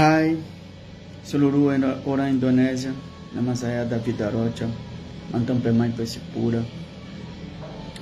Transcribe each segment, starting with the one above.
Hai seluruh orang Indonesia, nama saya David Arocha, mantan pemain Persipura.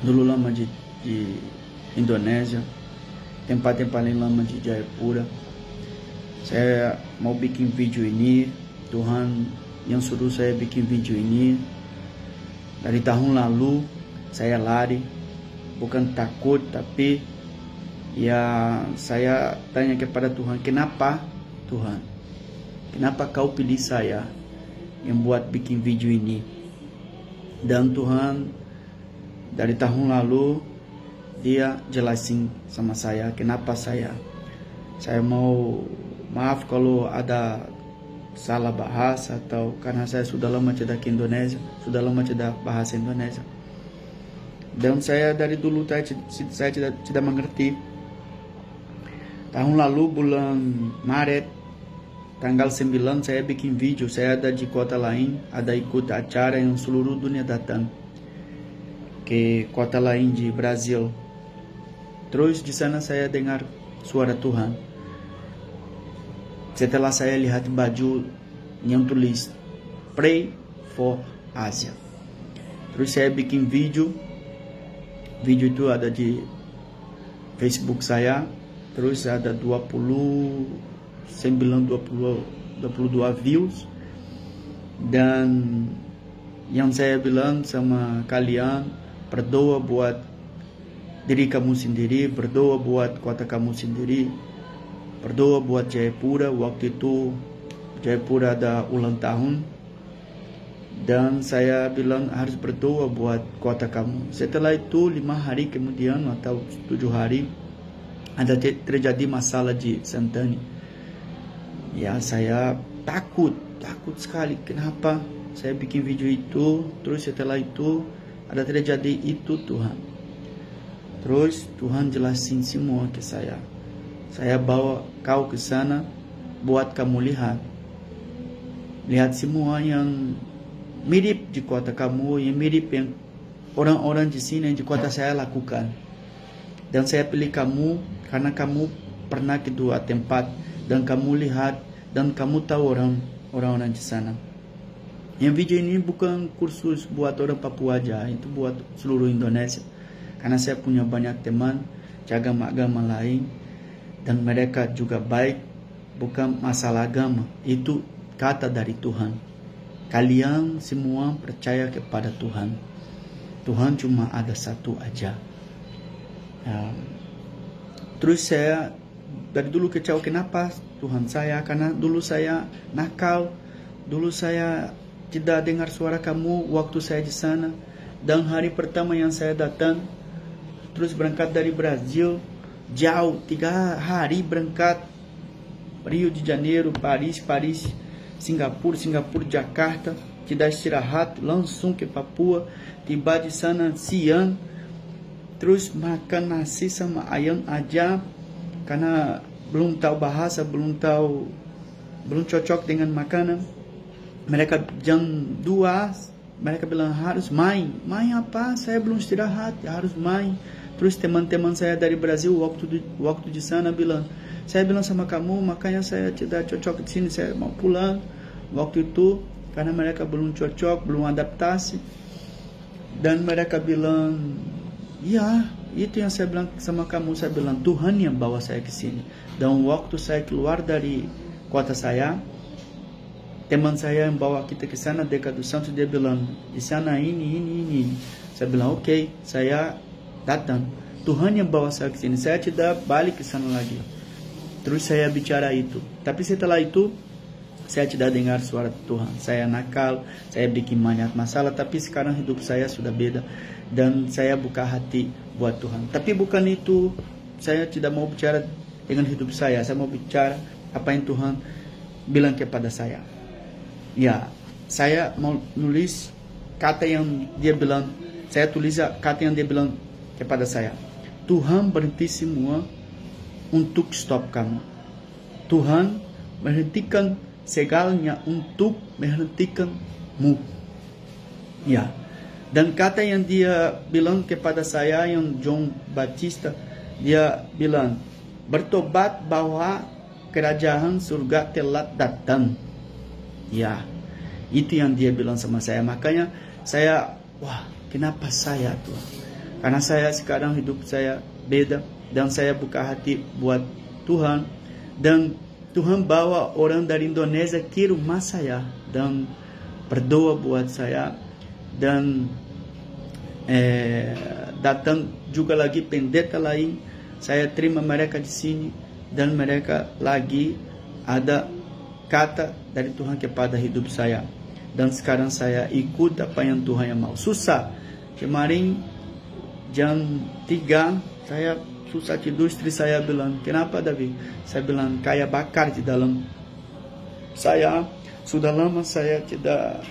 Dulu lama di Indonesia, tempat yang paling lama di Jayapura. Saya mau bikin video ini, Tuhan yang suruh saya bikin video ini. Dari tahun lalu saya lari, bukan takut, tapi ya saya tanya kepada Tuhan, kenapa Tuhan? Kenapa kau pilih saya yang buat bikin video ini? Dan Tuhan dari tahun lalu dia jelasin sama saya kenapa saya mau maaf kalau ada salah bahasa atau karena saya sudah lama tidak ke Indonesia, sudah lama tidak bahasa Indonesia. Dan saya dari dulu saya tidak mengerti. Tahun lalu bulan Maret tanggal 9 saya bikin video, saya ada di kota lain, ada ikut acara yang seluruh dunia datang ke kota lain di Brasil. Terus di sana saya dengar suara Tuhan. Setelah saya lihat baju yang tulis Pray for Asia. Terus saya bikin video itu ada di Facebook saya. Terus ada 22 views. Dan yang saya bilang sama kalian, berdoa buat diri kamu sendiri, berdoa buat kota kamu sendiri, berdoa buat Jayapura. Waktu itu Jayapura ada ulang tahun, dan saya bilang harus berdoa buat kota kamu. Setelah itu 5 hari kemudian atau 7 hari ada terjadi masalah di Santani. Ya saya takut sekali. Kenapa saya bikin video itu? Terus setelah itu ada terjadi itu Tuhan. Terus Tuhan jelasin semua ke saya. Saya bawa kau ke sana buat kamu lihat semua yang mirip di kota kamu, yang mirip yang orang-orang di sini yang di kota saya lakukan. Dan saya pilih kamu karena kamu pernah ke 2 tempat dan kamu lihat dan kamu tahu orang-orang di sana. Yang video ini bukan kursus buat orang Papua aja, itu buat seluruh Indonesia. Karena saya punya banyak teman agama lain dan mereka juga baik, bukan masalah agama, itu kata dari Tuhan. Kalian semua percaya kepada Tuhan. Tuhan cuma ada satu aja. Terus saya dari dulu kecewa, kenapa Tuhan saya? Karena dulu saya nakal, dulu saya tidak dengar suara kamu waktu saya di sana. Dan hari pertama yang saya datang, terus berangkat dari Brasil, jauh 3 hari berangkat, Rio de Janeiro, Paris, Singapura, Jakarta, tidak istirahat, langsung ke Papua, tiba di sana siang. Terus makan nasi sama ayam aja, karena belum tahu bahasa, belum cocok dengan makanan. Mereka jam 2, mereka bilang harus main apa? Saya belum istirahat, harus main. Terus teman-teman saya dari Brasil waktu di sana bilang, saya bilang sama kamu, makanya saya tidak cocok di sini, saya mau pulang. Waktu itu karena mereka belum cocok, belum adaptasi, dan mereka bilang, ya, itu yang saya bilang sama kamu. Saya bilang Tuhan yang bawa saya ke sini. Dan waktu saya keluar dari kota saya, teman saya yang bawa kita ke sana dekat dos Santos, dia bilang di sana ini. Saya bilang oke, saya datang. Tuhan yang bawa saya ke sini. Saya tidak balik ke sana lagi. Terus saya bicara itu. Tapi setelah itu saya tidak dengar suara Tuhan. Saya nakal, saya bikin banyak masalah. Tapi sekarang hidup saya sudah beda. Dan saya buka hati buat Tuhan. Tapi bukan itu, saya tidak mau bicara dengan hidup saya. Saya mau bicara apa yang Tuhan bilang kepada saya. Ya, saya mau nulis kata yang dia bilang. Saya tulis kata yang dia bilang kepada saya. Tuhan berhenti semua untuk stop kamu. Tuhan menghentikan segalanya untuk menghentikanmu. Ya. Dan kata yang dia bilang kepada saya, yang John Batista, dia bilang bertobat bahwa kerajaan surga telah datang. Ya, itu yang dia bilang sama saya. Makanya saya, wah, kenapa saya Tuhan? Karena saya sekarang hidup saya beda, dan saya buka hati buat Tuhan, dan Tuhan bawa orang dari Indonesia ke rumah saya dan berdoa buat saya, dan datang juga lagi pendeta lain. Saya terima mereka di sini, dan mereka lagi ada kata dari Tuhan kepada hidup saya, dan sekarang saya ikut apa yang Tuhan yang mau. Susah kemarin jam 3 saya susah tidur. Istri saya bilang, kenapa David? Saya bilang, kayak bakar di dalam saya. Sudah lama saya tidak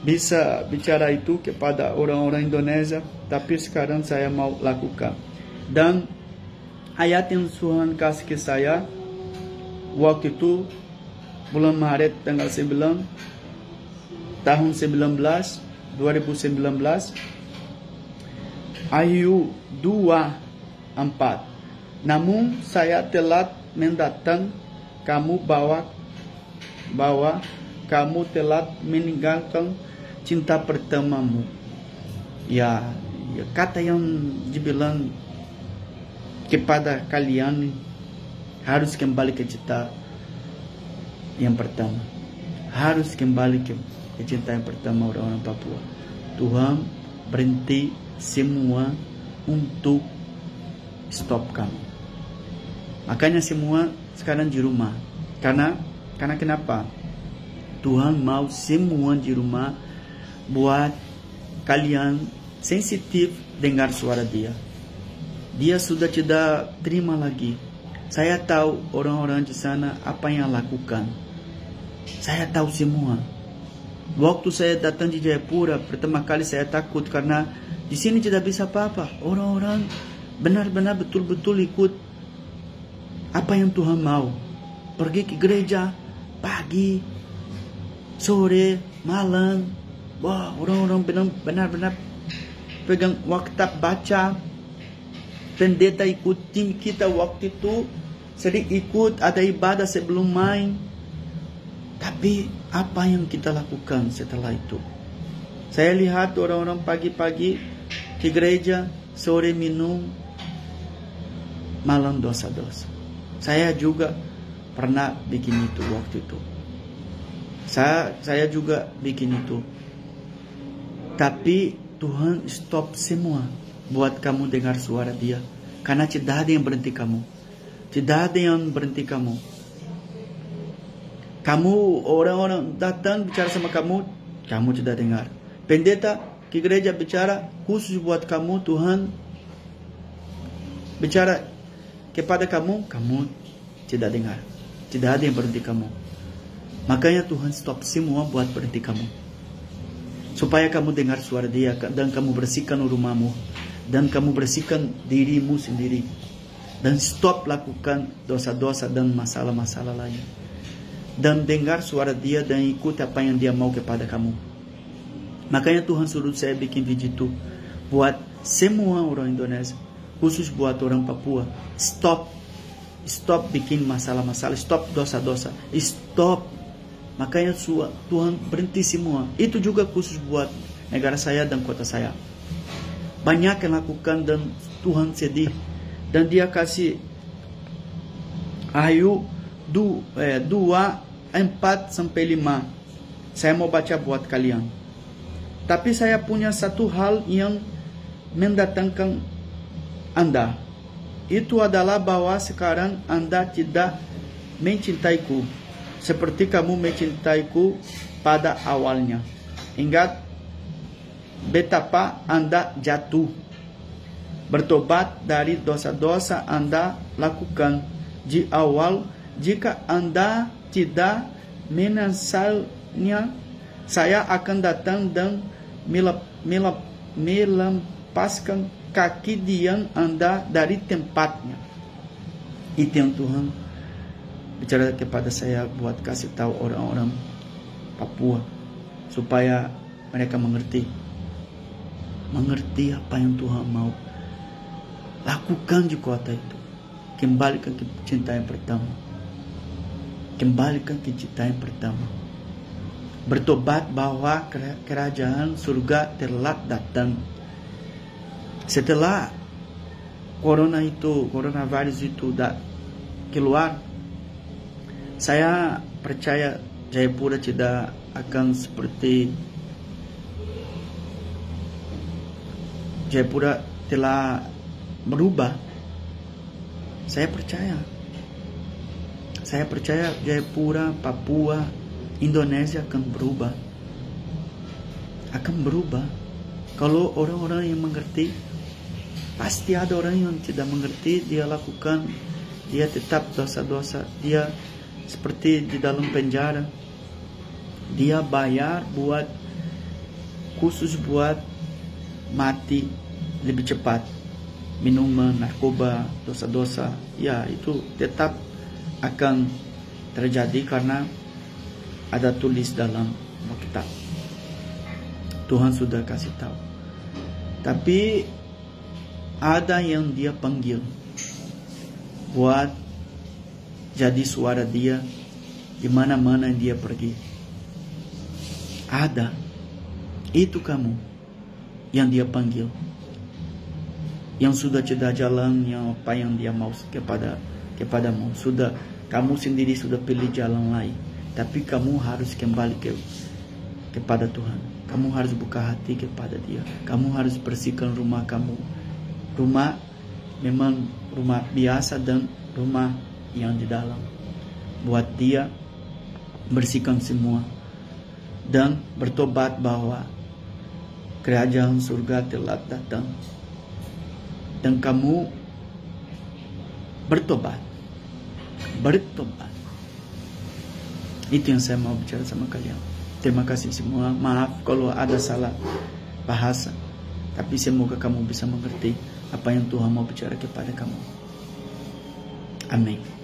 bisa bicara itu kepada orang-orang Indonesia, tapi sekarang saya mau lakukan. Dan ayat yang Tuhan kasih ke saya waktu itu bulan Maret tanggal 9 tahun 2019, Ayub 2:4. Namun saya telah mendatang kamu bahwa kamu telah meninggalkan cinta pertamamu. Ya, kata yang dibilang kepada kalian harus kembali ke cinta yang pertama. Harus kembali ke cinta yang pertama orang-orang Papua. Tuhan berhenti semua untuk stop kamu. Makanya semua sekarang di rumah. Karena kenapa? Tuhan mau semua di rumah buat kalian sensitif dengar suara Dia. Dia sudah tidak terima lagi. Saya tahu orang-orang di sana apa yang lakukan. Saya tahu semua. Waktu saya datang di Jayapura, pertama kali saya takut karena di sini tidak bisa apa-apa. Orang-orang benar-benar betul-betul ikut apa yang Tuhan mau. Pergi ke gereja pagi, sore, malam. Wah, orang-orang benar-benar pegang waktu baca. Pendeta ikut tim kita waktu itu, sering ikut ada ibadah sebelum main. Tapi apa yang kita lakukan setelah itu? Saya lihat orang-orang pagi-pagi ke gereja, sore minum, malam dosa-dosa. Saya juga pernah bikin itu waktu itu. Saya juga bikin itu. Tapi Tuhan stop semua buat kamu dengar suara Dia. Karena tidak ada yang berhenti kamu. Tidak ada yang berhenti kamu. Kamu, orang-orang datang bicara sama kamu, kamu tidak dengar. Pendeta ke gereja bicara khusus buat kamu, Tuhan bicara kepada kamu, kamu tidak dengar. Tidak ada yang berhenti kamu. Makanya Tuhan stop semua buat berhenti kamu. Supaya kamu dengar suara Dia, dan kamu bersihkan rumahmu, dan kamu bersihkan dirimu sendiri, dan stop lakukan dosa-dosa dan masalah-masalah lain, dan dengar suara Dia dan ikut apa yang Dia mau kepada kamu. Makanya Tuhan suruh saya bikin video itu buat semua orang Indonesia, khusus buat orang Papua. Stop bikin masalah-masalah, stop dosa-dosa, stop. Makanya Tuhan berhenti semua. Itu juga khusus buat negara saya dan kota saya. Banyak yang lakukan dan Tuhan sedih. Dan Dia kasih Ayub 2:4-5. Saya mau baca buat kalian. Tapi saya punya satu hal yang mendatangkan Anda. Itu adalah bahwa sekarang Anda tidak mencintaiku seperti kamu mencintaiku pada awalnya. Ingat betapa Anda jatuh. Bertobat dari dosa-dosa Anda lakukan di awal. Jika Anda tidak menyesalnya, saya akan datang dan melepaskan kaki dian Anda dari tempatnya. Itu yang Tuhan bicara kepada saya buat kasih tahu orang-orang Papua supaya mereka mengerti apa yang Tuhan mau. Lakukan di kota itu. Kembali ke cinta yang pertama. kembalikan ke cita yang pertama. Bertobat bahwa kerajaan surga telah datang. Setelah coronavirus itu keluar, saya percaya Jayapura tidak akan seperti Jayapura telah berubah. Saya percaya Jayapura, Papua, Indonesia akan berubah. Kalau orang-orang yang mengerti, pasti ada orang yang tidak mengerti, dia lakukan, dia tetap dosa-dosa, dia seperti di dalam penjara, dia bayar khusus buat mati lebih cepat, minuman, narkoba, dosa-dosa, ya itu tetap akan terjadi karena ada tulis dalam Alkitab. Tuhan sudah kasih tahu. Tapi ada yang dia panggil buat jadi suara dia di mana-mana dia pergi. Ada. Itu kamu yang dia panggil. Yang sudah cedera jalan, yang apa yang dia mau kepadamu. Sudah, kamu sendiri sudah pilih jalan lain. Tapi kamu harus kembali kepada Tuhan. Kamu harus buka hati kepada dia. Kamu harus bersihkan rumah kamu. Rumah memang rumah biasa dan rumah yang di dalam. Buat dia bersihkan semua. Dan bertobat bahwa kerajaan surga telah datang. Dan kamu bertobat. Itu yang saya mau bicara sama kalian. Terima kasih semua. Maaf kalau ada salah bahasa. Tapi semoga kamu bisa mengerti apa yang Tuhan mau bicara kepada kamu. Amin.